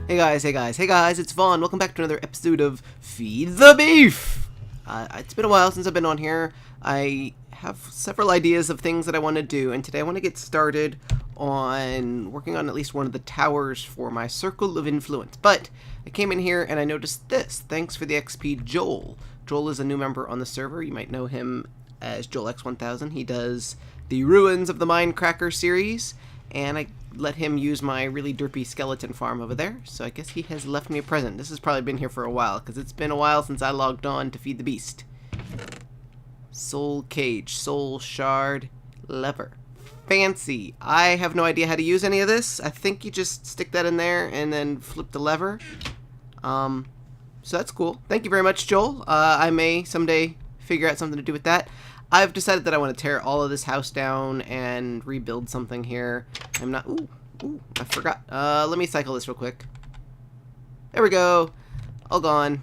Hey guys, it's Vaughn. Welcome back to another episode of Feed the Beef! It's been a while since I've been on here. I have several ideas of things that I want to do, and today I want to get started on working on at least one of the towers for my circle of influence. But I came in here and I noticed this. Thanks for the XP, Joel. Joel is a new member on the server. You might know him as Joel X1000. He does the Ruins of the Mindcracker series, and I let him use my really derpy skeleton farm over there, so I guess he has left me a present. This has probably been here for a while, because it's been a while since I logged on to feed the beast. Soul cage, soul shard, lever. Fancy. I have no idea how to use any of this. I think you just stick that in there and then flip the lever. So that's cool. Thank you very much, Joel. I may someday figure out something to do with that. I've decided that I want to tear all of this house down and rebuild something here. I'm not... Ooh, I forgot. Let me cycle this real quick. There we go. All gone.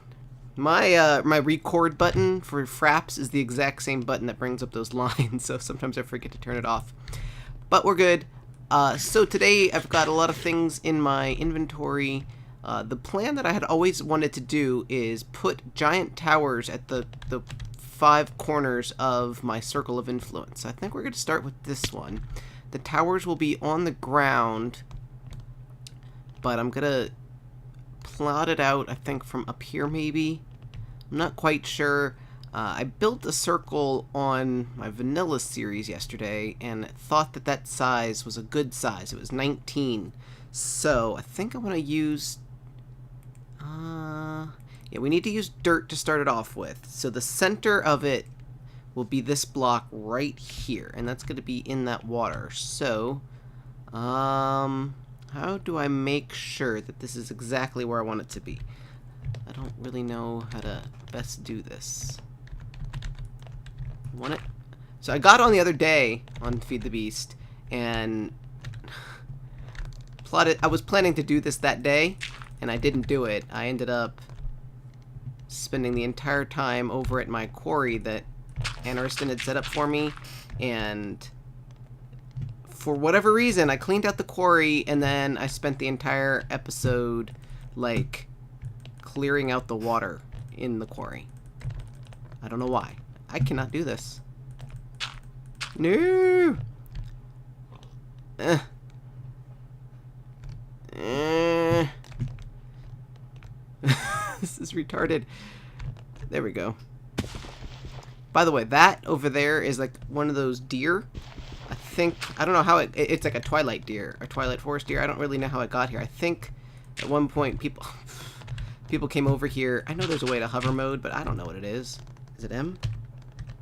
My record button for Fraps is the exact same button that brings up those lines, so sometimes I forget to turn it off. But we're good. So today I've got a lot of things in my inventory. The plan that I had always wanted to do is put giant towers at the 5 corners of my circle of influence. I think we're going to start with this one. The towers will be on the ground, but I'm going to plot it out, I think, from up here maybe. I'm not quite sure. I built a circle on my vanilla series yesterday and thought that that size was a good size. It was 19. So I think I want to use... yeah, we need to use dirt to start it off with. So the center of it will be this block right here, and that's going to be in that water. So, how do I make sure that this is exactly where I want it to be? I don't really know how to best do this. Want it? So I got on the other day on Feed the Beast, and I was planning to do this that day, and I didn't do it. I ended up spending the entire time over at my quarry that Ariston had set up for me, and for whatever reason I cleaned out the quarry, and then I spent the entire episode like clearing out the water in the quarry. I don't know why. I cannot do this. No. This is retarded. There we go. By the way, that over there is like one of those deer. I don't know how it's like a twilight deer, or twilight forest deer. I don't really know how it got here. I think at one point people came over here. I know there's a way to hover mode, but I don't know what it is. Is it M?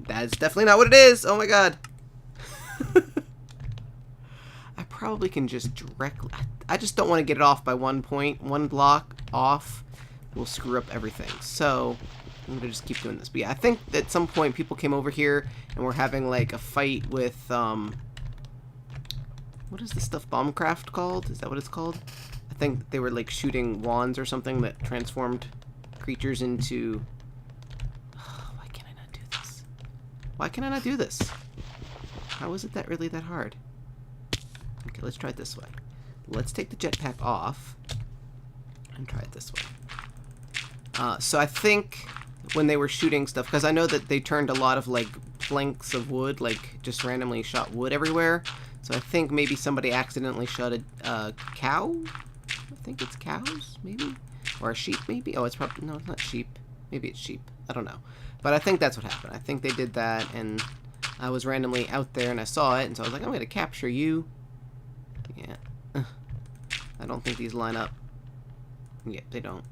That is definitely not what it is. Oh my god. I probably can just directly... I just don't want to get it off by 1 point. 1 block off will screw up everything. So I'm going to just keep doing this. But yeah, I think at some point people came over here and were having like a fight with... what is this stuff? Bombcraft called? Is that what it's called? I think they were like shooting wands or something that transformed creatures into... why can I not do this? Why can I not do this? How is it that really that hard? Okay, let's try it this way. Let's take the jetpack off and try it this way. So I think when they were shooting stuff, because I know that they turned a lot of like planks of wood, like just randomly shot wood everywhere. So I think maybe somebody accidentally shot a cow? I think it's cows, maybe? Or a sheep, maybe? Oh, it's probably... No, it's not sheep. Maybe it's sheep. I don't know. But I think that's what happened. I think they did that, and I was randomly out there, and I saw it, and so I was like, I'm going to capture you. Yeah. I don't think these line up. Yep, they don't.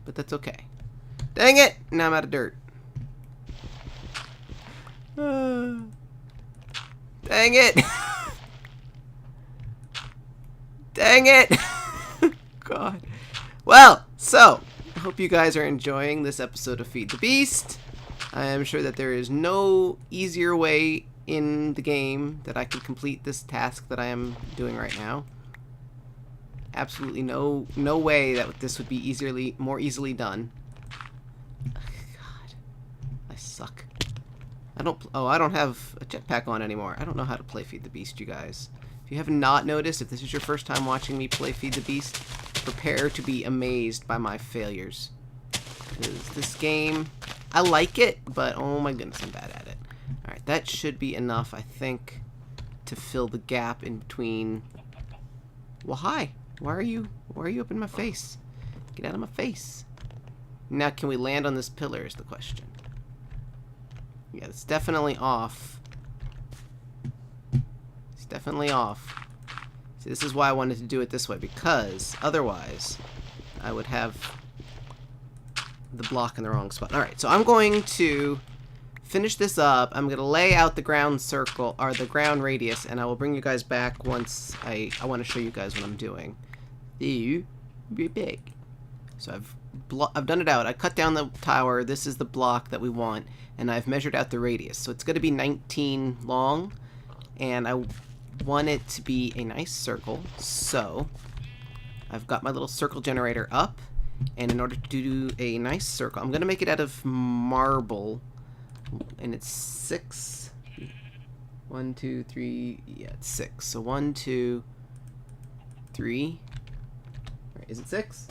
But that's okay. Dang it! Now I'm out of dirt. Dang it! Dang it! God. Well, so, I hope you guys are enjoying this episode of Feed the Beast. I am sure that there is no easier way in the game that I could complete this task that I am doing right now. Absolutely no way that this would be more easily done. God, I suck. I don't have a jetpack on anymore. I don't know how to play Feed the Beast, you guys. If you have not noticed, if this is your first time watching me play Feed the Beast, prepare to be amazed by my failures. Because this game, I like it, but oh my goodness, I'm bad at it. Alright, that should be enough, I think, to fill the gap in between. Well, hi. Why are you up in my face? Get out of my face. Now, can we land on this pillar is the question. Yeah, it's definitely off. It's definitely off. See, this is why I wanted to do it this way, because otherwise I would have the block in the wrong spot. Alright, so I'm going to finish this up. I'm going to lay out the ground circle, or the ground radius, and I will bring you guys back once I want to show you guys what I'm doing. Be big. So I've done it out. I cut down the tower. This is the block that we want, and I've measured out the radius. So it's going to be 19 long, and I want it to be a nice circle. So I've got my little circle generator up, and in order to do a nice circle, I'm going to make it out of marble, and it's 6. 1, 2, 3. Yeah, it's 6. So 1, 2, 3. Right, is it 6?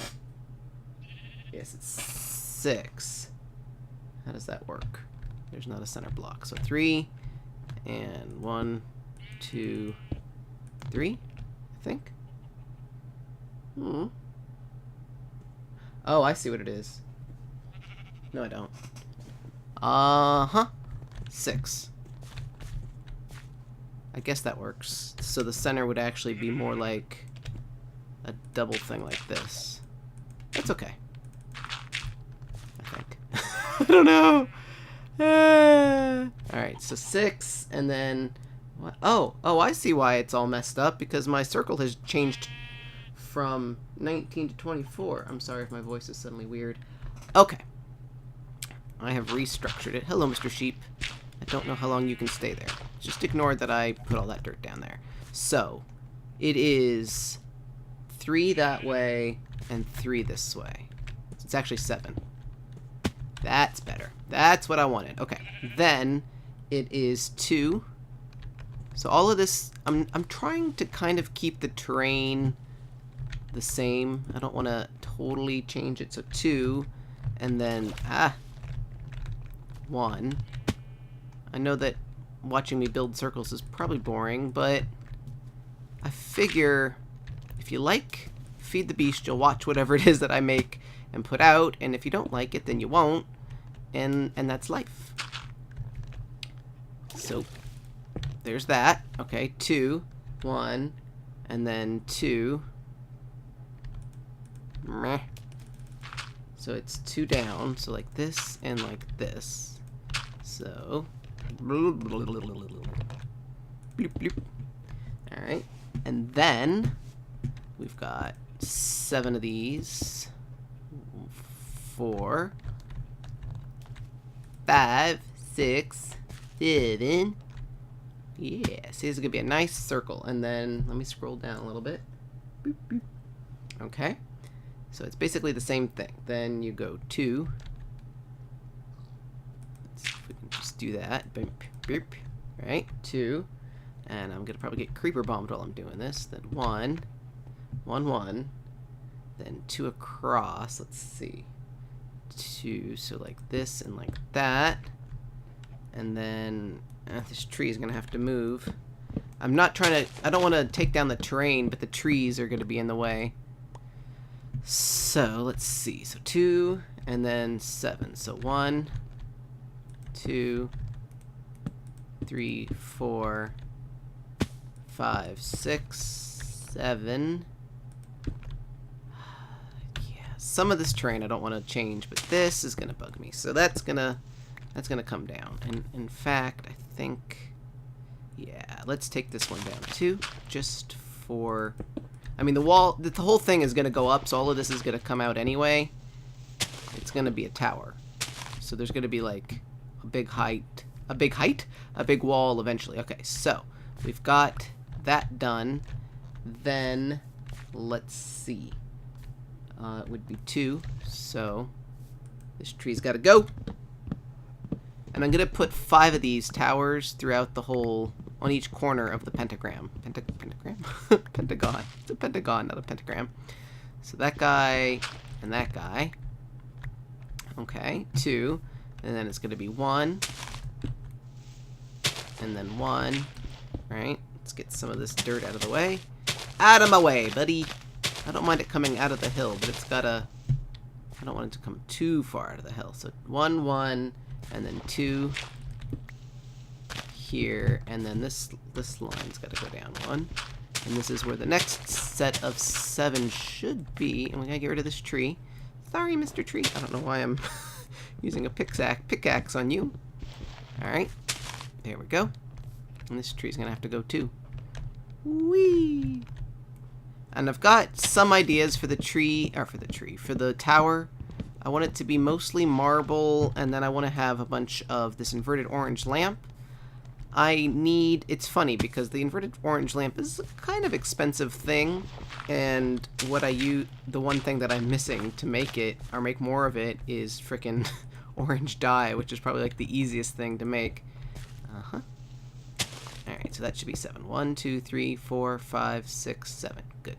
Yes, it's 6. How does that work? There's not a center block. So 3 and 1, 2, 3, I think. Oh, I see what it is. No, I don't. 6. I guess that works. So the center would actually be more like a double thing like this. That's okay. I think. I don't know. Alright, so 6, and then... What? Oh, I see why it's all messed up, because my circle has changed from 19 to 24. I'm sorry if my voice is suddenly weird. Okay. I have restructured it. Hello, Mr. Sheep. I don't know how long you can stay there. Just ignore that I put all that dirt down there. So, it is 3 that way and 3 this way. It's actually 7. That's better. That's what I wanted. Okay. Then it is 2. So all of this, I'm trying to kind of keep the terrain the same. I don't want to totally change it. So 2, and then 1. I know that watching me build circles is probably boring, but I figure if you like Feed the Beast, you'll watch whatever it is that I make and put out, and if you don't like it, then you won't, and that's life. So there's that. Okay, 2, 1, and then 2. Meh. So it's 2 down, so like this and like this. So bloop, bloop. Alright, and then we've got 7 of these. 4, 5, 6, 7. Yeah, see, this is gonna be a nice circle. And then let me scroll down a little bit. Boop, boop. Okay, so it's basically the same thing. Then you go 2. Let's see if we can just do that. Boop, boop. Right, 2, and I'm gonna probably get creeper bombed while I'm doing this. Then 1, 1, 1, then 2 across. Let's see, 2. So like this and like that, and then this tree is gonna have to move. I'm not trying to. I don't want to take down the terrain, but the trees are gonna be in the way. So let's see. So 2 and then 7. So 1, 2, 3, 4, 5, 6, 7. Yeah, some of this terrain I don't want to change, but this is gonna bug me. So that's gonna come down. And in fact, I think, yeah, let's take this one down too, just for. I mean, the wall, the whole thing is gonna go up, so all of this is gonna come out anyway. It's gonna be a tower, so there's gonna be like a big wall eventually. Okay, so we've got that done. Then let's see. It would be 2, so this tree's got to go. And I'm gonna put 5 of these towers throughout the whole, on each corner of the pentagram. Pentagram? Pentagon. It's a pentagon, not a pentagram. So that guy and that guy. Okay, 2. And then it's going to be 1. And then 1. Right? Let's get some of this dirt out of the way. Out of my way, buddy. I don't mind it coming out of the hill, but it's gotta... I don't want it to come too far out of the hill. So 1, 1, and then 2 here, and then this line's gotta go down 1. And this is where the next set of 7 should be. And we gotta get rid of this tree. Sorry, Mr. Tree. I don't know why I'm using a pickaxe on you. Alright. There we go. And this tree's gonna have to go too. Whee! And I've got some ideas for the for the tower. I want it to be mostly marble, and then I want to have a bunch of this inverted orange lamp. It's funny because the inverted orange lamp is a kind of expensive thing, and the one thing that I'm missing to make it, or make more of it, is frickin' orange dye, which is probably like the easiest thing to make. Alright, so that should be 7. 1, 2, 3, 4, 5, 6, 7. Good.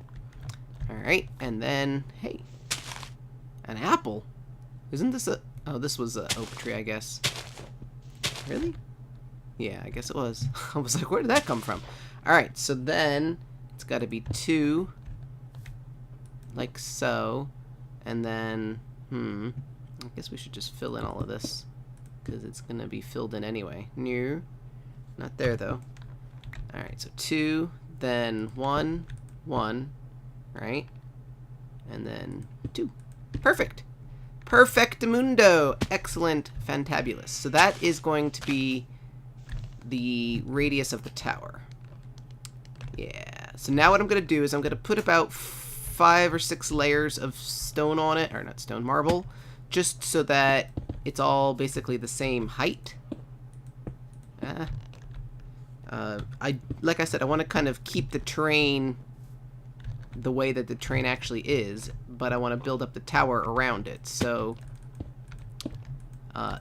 Alright, and then, hey, an apple? Isn't this a... Oh, this was an oak tree, I guess. Really? Yeah, I guess it was. I was like, where did that come from? Alright, so then it's got to be 2, like so, and then, I guess we should just fill in all of this, because it's going to be filled in anyway. No, not there, though. Alright, so 2, then 1, 1, right? And then 2. Perfect! Perfectamundo! Excellent, fantabulous. So that is going to be the radius of the tower. Yeah. So now what I'm going to do is I'm going to put about 5 or 6 layers of stone on it, or not stone, marble, just so that it's all basically the same height. Like I said, I want to kind of keep the terrain the way that the terrain actually is, but I want to build up the tower around it. So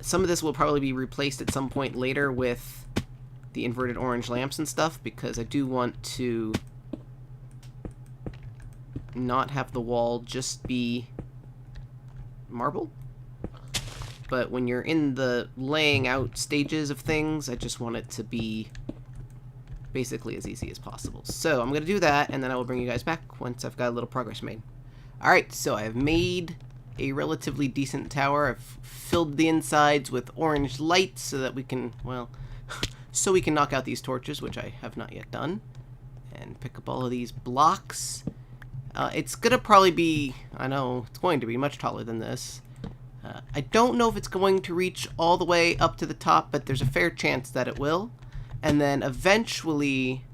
some of this will probably be replaced at some point later with the inverted orange lamps and stuff, because I do want to not have the wall just be marble. But when you're in the laying out stages of things, I just want it to be basically as easy as possible. So I'm going to do that, and then I will bring you guys back once I've got a little progress made. Alright, so I've made a relatively decent tower. I've filled the insides with orange lights so that we can, well, so we can knock out these torches, which I have not yet done, and pick up all of these blocks. It's going to probably be, I know, it's going to be much taller than this. I don't know if it's going to reach all the way up to the top, but there's a fair chance that it will. And then eventually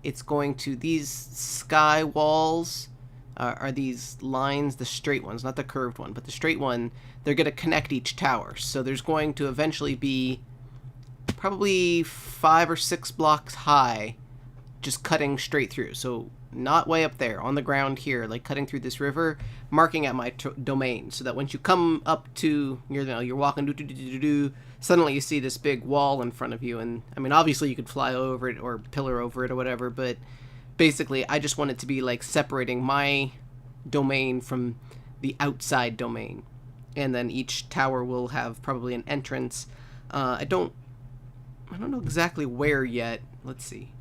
it's going to, these sky walls are these lines, the straight ones, not the curved one, but the straight one, they're going to connect each tower. So there's going to eventually be probably 5 or 6 blocks high, just cutting straight through. So not way up there, on the ground here, like cutting through this river, marking out my domain, so that once you come up to, you're walking, suddenly you see this big wall in front of you. And I mean, obviously you could fly over it or pillar over it or whatever, but basically I just want it to be like separating my domain from the outside domain. And then each tower will have probably an entrance. I don't know exactly where yet. Let's see.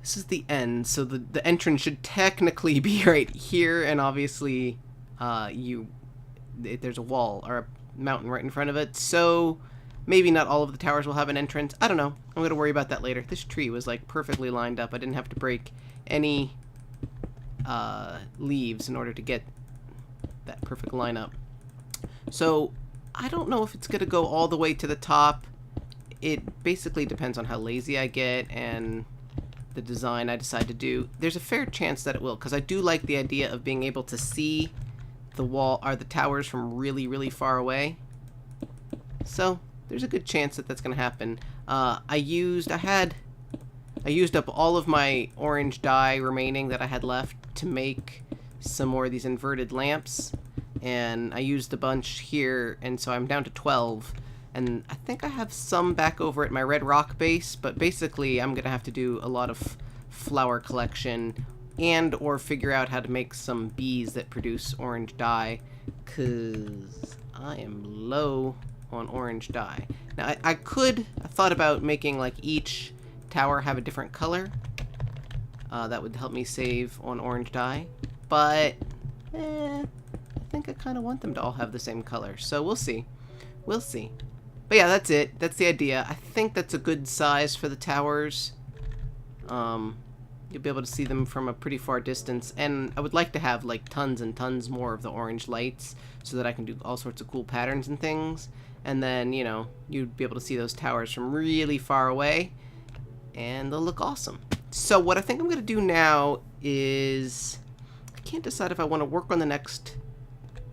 This is the end, so the entrance should technically be right here, and obviously there's a wall or a mountain right in front of it, so maybe not all of the towers will have an entrance. I don't know. I'm going to worry about that later. This tree was like perfectly lined up. I didn't have to break any leaves in order to get that perfect lineup. So I don't know if it's going to go all the way to the top. It basically depends on how lazy I get and the design I decide to do. There's a fair chance that it will, because I do like the idea of being able to see the wall or the towers from really, really far away. So there's a good chance that that's going to happen. I used up all of my orange dye remaining that I had left to make some more of these inverted lamps, and I used a bunch here, and so I'm down to 12. And I think I have some back over at my red rock base, but basically I'm going to have to do a lot of flower collection and or figure out how to make some bees that produce orange dye, because I am low on orange dye. Now, I thought about making like each tower have a different color. That would help me save on orange dye, but I think I kind of want them to all have the same color, so we'll see. We'll see. But yeah, that's it. That's the idea. I think that's a good size for the towers. You'll be able to see them from a pretty far distance, and I would like to have like tons and tons more of the orange lights so that I can do all sorts of cool patterns and things, and then, you know, you'd be able to see those towers from really far away, and they'll look awesome. So what I think I'm going to do now is, I can't decide if I want to work on the next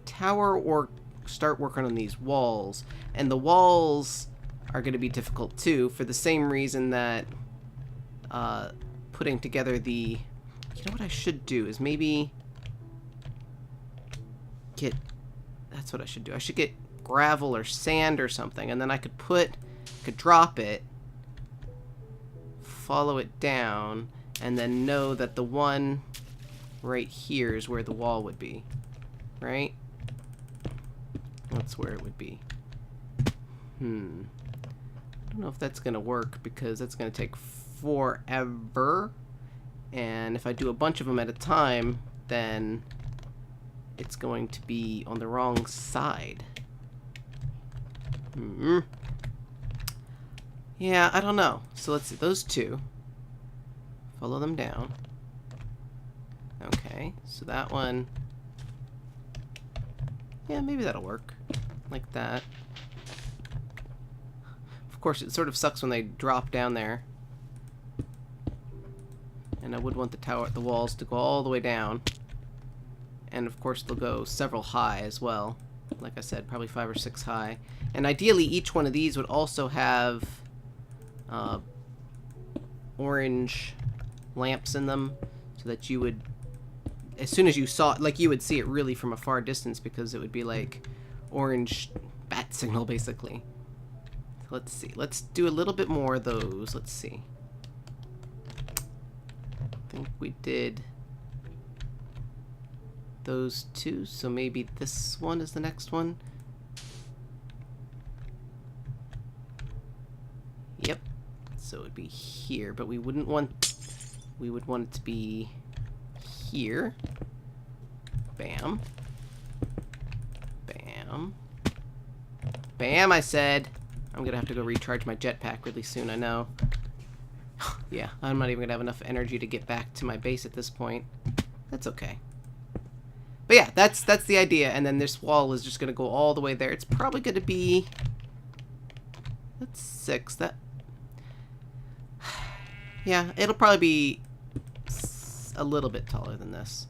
tower or start working on these walls, and the walls are going to be difficult too, for the same reason that putting together the, you know what I should do is maybe get, that's what I should do. I should get gravel or sand or something, and then I could drop it, follow it down, and then know that the one right here is where the wall would be, right? That's where it would be. I don't know if that's gonna work, because that's gonna take forever, and if I do a bunch of them at a time, then it's going to be on the wrong side. Yeah, I don't know. So let's see, those two, follow them down. Okay, so that one, yeah, maybe that'll work like that. Of course, it sort of sucks when they drop down there, and I would want the walls to go all the way down, and of course they'll go several high as well. Like I said, probably 5 or 6 high, and ideally each one of these would also have orange lamps in them, so that you would, as soon as you saw it, like, you would see it really from a far distance, because it would be like orange bat signal basically. So let's see, let's do a little bit more of those. Let's see, I think we did those two, so maybe this one is the next one. Yep, so it would be here, but we wouldn't want, we would want it to be here. Bam. Bam. Bam, I said. I'm gonna have to go recharge my jetpack really soon, I know. Yeah, I'm not even gonna have enough energy to get back to my base at this point. That's okay. But yeah, that's the idea, and then this wall is just gonna go all the way there. It's probably gonna be, that's 6. That, yeah, it'll probably be a little bit taller than this,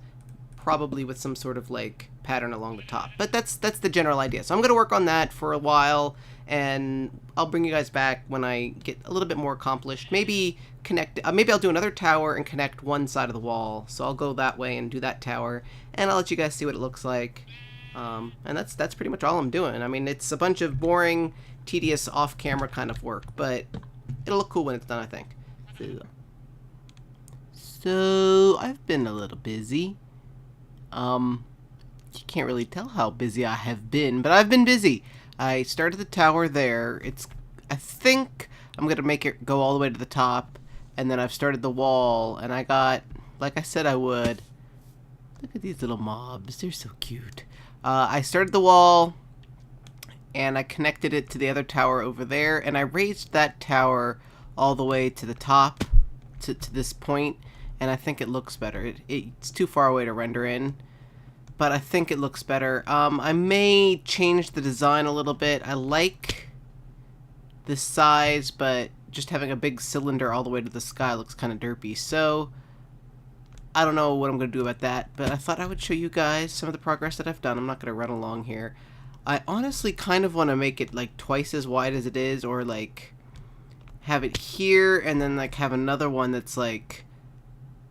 probably with some sort of like pattern along the top, but that's the general idea. So I'm gonna work on that for a while, and I'll bring you guys back when I get a little bit more accomplished. Maybe connect, maybe I'll do another tower and connect one side of the wall, so I'll go that way and do that tower, and I'll let you guys see what it looks like. And that's pretty much all I'm doing. I mean, it's a bunch of boring, tedious, off-camera kind of work, but it'll look cool when it's done, I think. So I've been a little busy. You can't really tell how busy I have been, but I've been busy. I started the tower there. I think I'm gonna make it go all the way to the top, and then I've started the wall, and I got, like I said I would. Look at these little mobs, they're so cute. I started the wall, and I connected it to the other tower over there, and I raised that tower all the way to the top, to this point, and I think it looks better. It's too far away to render in, but I think it looks better. I may change the design a little bit. I like this size, but just having a big cylinder all the way to the sky looks kind of derpy, so I don't know what I'm going to do about that, but I thought I would show you guys some of the progress that I've done. I'm not going to run along here. I honestly kind of want to make it like twice as wide as it is, or like have it here and then like have another one that's like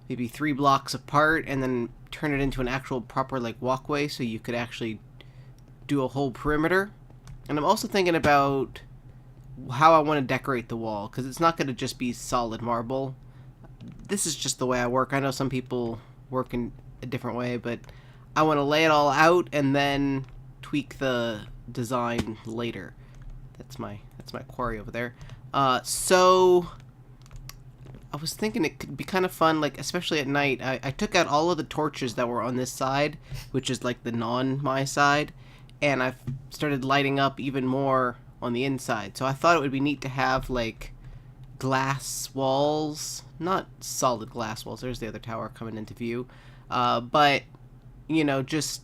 maybe 3 blocks apart, and then turn it into an actual proper like walkway, so you could actually do a whole perimeter. And I'm also thinking about how I want to decorate the wall, because it's not going to just be solid marble. This is just the way I work. I know some people work in a different way, but I want to lay it all out and then tweak the design later. That's my quarry over there. So I was thinking it could be kind of fun, like especially at night. I took out all of the torches that were on this side, which is like the my side, and I've started lighting up even more on the inside. So I thought it would be neat to have like glass walls, not solid glass walls. There's the other tower coming into view, but you know, just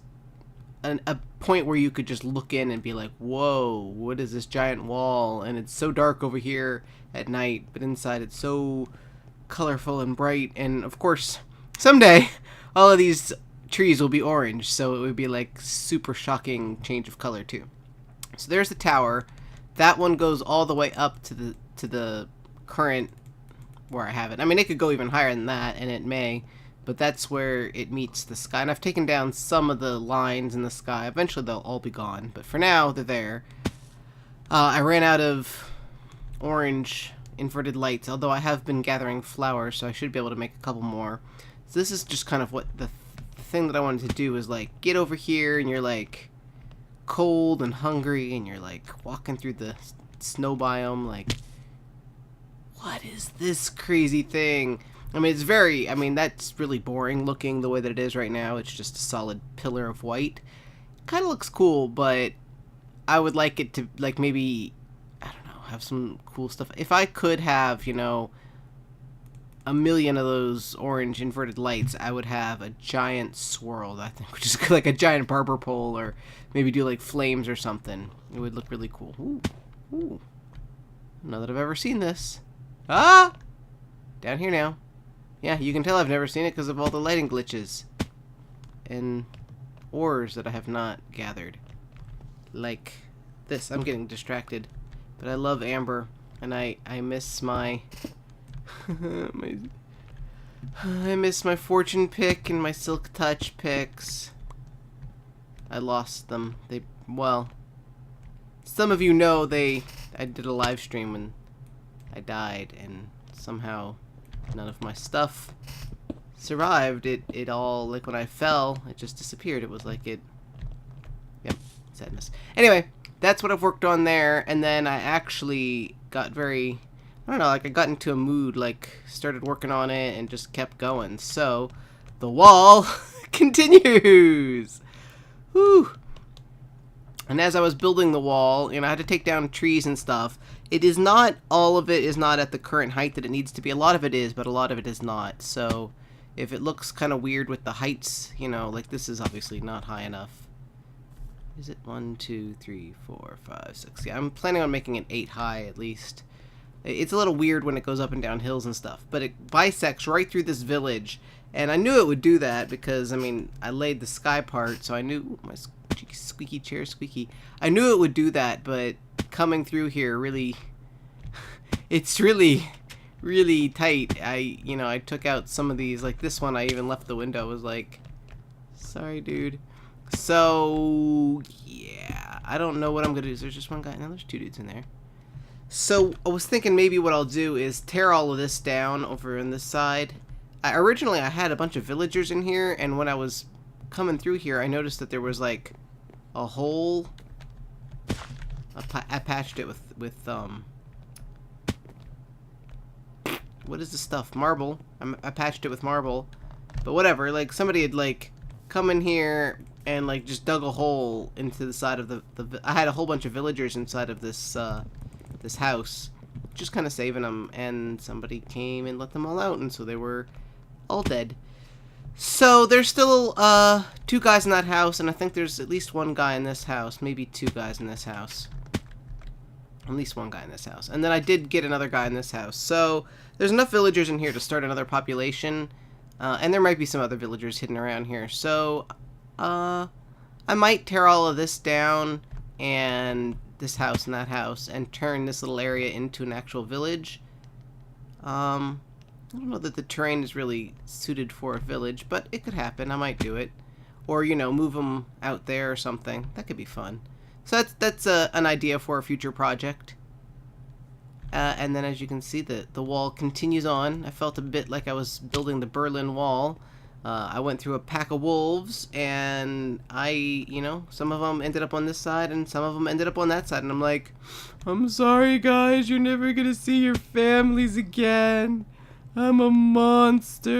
a point where you could just look in and be like, whoa, what is this giant wall? And it's so dark over here at night, but inside it's so colorful and bright. And of course, someday all of these trees will be orange, so it would be like super shocking change of color too. So there's the tower. That one goes all the way up to the current where I have it. I mean, it could go even higher than that, and it may, but that's where it meets the sky. And I've taken down some of the lines in the sky. Eventually they'll all be gone, but for now they're there. I ran out of orange inverted lights, although I have been gathering flowers, so I should be able to make a couple more. So this is just kind of what the thing that I wanted to do is like get over here and you're like cold and hungry and you're like walking through the snow biome like, what is this crazy thing? I mean, it's very, I mean, that's really boring looking the way that it is right now. It's just a solid pillar of white. Kind of looks cool, but I would like it to, like, maybe, I don't know, have some cool stuff. If I could have, you know, a million of those orange inverted lights, I would have a giant swirl, I think, which is like a giant barber pole, or maybe do, like, flames or something. It would look really cool. Ooh, ooh. Not that I've ever seen this. Ah! Down here now. Yeah, you can tell I've never seen it because of all the lighting glitches and ores that I have not gathered. Like this. I'm getting distracted. But I love amber, and I miss my I miss my fortune pick and my silk touch picks. I lost them. Well, some of you know I did a live stream and I died, and somehow none of my stuff survived. It all, like when I fell, it just disappeared. It was like yep, sadness. Anyway, that's what I've worked on there, and then I actually got very, I don't know, like I got into a mood, like started working on it and just kept going. So the wall continues. Whew. And as I was building the wall, you know, I had to take down trees and stuff. It is not, all of it is not at the current height that it needs to be. A lot of it is, but a lot of it is not. So if it looks kind of weird with the heights, you know, like this is obviously not high enough. Is it 1, 2, 3, 4, 5, 6? Yeah, I'm planning on making it 8 high at least. It's a little weird when it goes up and down hills and stuff, but it bisects right through this village. And I knew it would do that because, I mean, I laid the sky part, so I knew, my squeaky chair, squeaky. I knew it would do that, but coming through here really, it's really, really tight. I took out some of these, like this one I even left the window. I was like, sorry, dude. So, yeah, I don't know what I'm going to do. There's just one guy. Now there's 2 dudes in there. So, I was thinking maybe what I'll do is tear all of this down over on this side. Originally, I had a bunch of villagers in here, and when I was coming through here, I noticed that there was, like, a hole. I patched it with what is the stuff? Marble. I patched it with marble. But whatever, like, somebody had, like, come in here and, like, just dug a hole into the side of I had a whole bunch of villagers inside of this, this house, just kind of saving them, and somebody came and let them all out, and so they were all dead. So there's still 2 guys in that house, and I think there's at least 1 guy in this house, maybe 2 guys in this house. At least 1 guy in this house. And then I did get another guy in this house. So there's enough villagers in here to start another population, and there might be some other villagers hidden around here. So I might tear all of this down, and this house and that house, and turn this little area into an actual village. I don't know that the terrain is really suited for a village, but it could happen. I might do it. Or, you know, move them out there or something. That could be fun. So that's an idea for a future project. And then as you can see, the wall continues on. I felt a bit like I was building the Berlin Wall. I went through a pack of wolves, and some of them ended up on this side, and some of them ended up on that side, and I'm like, I'm sorry guys, you're never gonna see your families again. I'm a monster.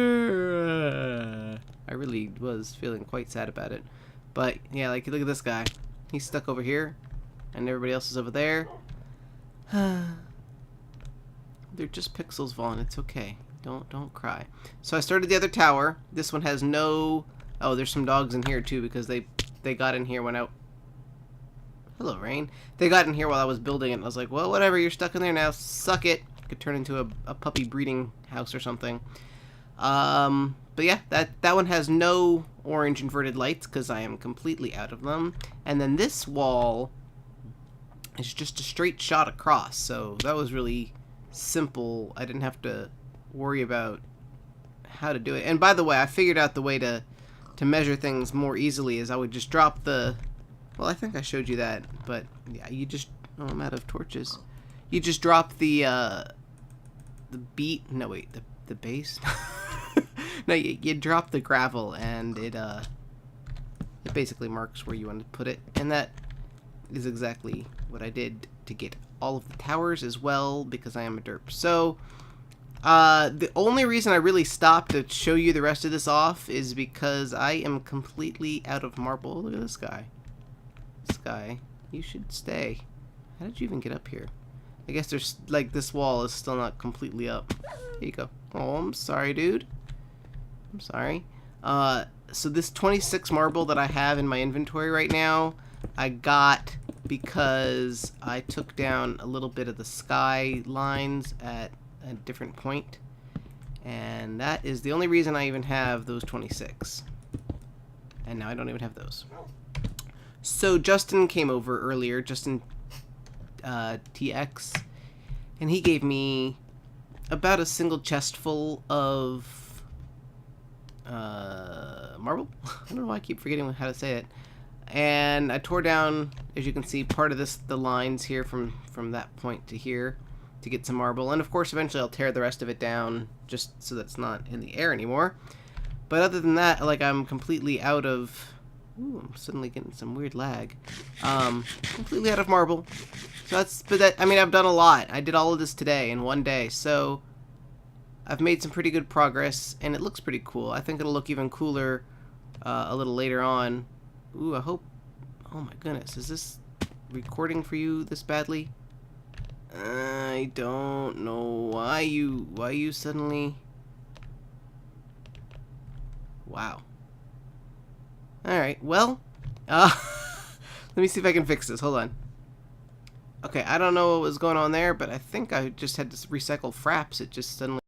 I really was feeling quite sad about it. But, yeah, like, look at this guy. He's stuck over here, and everybody else is over there. They're just pixels, Vaughn. It's okay. Don't cry. So I started the other tower. This one has no... Oh, there's some dogs in here, too, because they got in here when I... Hello, Rain. They got in here while I was building it, and I was like, well, whatever, you're stuck in there now. Suck it. Could turn into a puppy breeding house or something. But yeah, that one has no orange inverted lights because I am completely out of them. And then this wall is just a straight shot across, so that was really simple. I didn't have to worry about how to do it. And by the way, I figured out the way to measure things more easily is I would just drop the... Well, I think I showed you that, but yeah, you just... Oh, I'm out of torches. You just drop the beat... No, wait, the base? No, you drop the gravel, and it basically marks where you want to put it. And that is exactly what I did to get all of the towers as well, because I am a derp. So... the only reason I really stopped to show you the rest of this off is because I am completely out of marble. Look at this guy. This guy. You should stay. How did you even get up here? I guess there's, like, this wall is still not completely up. There you go. Oh, I'm sorry, dude. I'm sorry. So this 26 marble that I have in my inventory right now, I got because I took down a little bit of the sky lines at a different point, and that is the only reason I even have those 26, and now I don't even have those. So Justin came over earlier, Justin TX, and he gave me about a single chest full of marble. I don't know why I keep forgetting how to say it. And I tore down, as you can see, part of the lines here from that point to here to get some marble. And of course, eventually I'll tear the rest of it down just so that it's not in the air anymore. But other than that, like, I'm completely out of... Ooh, I'm suddenly getting some weird lag. Completely out of marble. So I mean, I've done a lot. I did all of this today in one day, so I've made some pretty good progress, and it looks pretty cool. I think it'll look even cooler a little later on. Ooh, I hope... Oh my goodness, is this recording for you this badly? I don't know why you suddenly... Wow. Alright, well, let me see if I can fix this. Hold on. Okay, I don't know what was going on there, but I think I just had to recycle fraps. It just suddenly...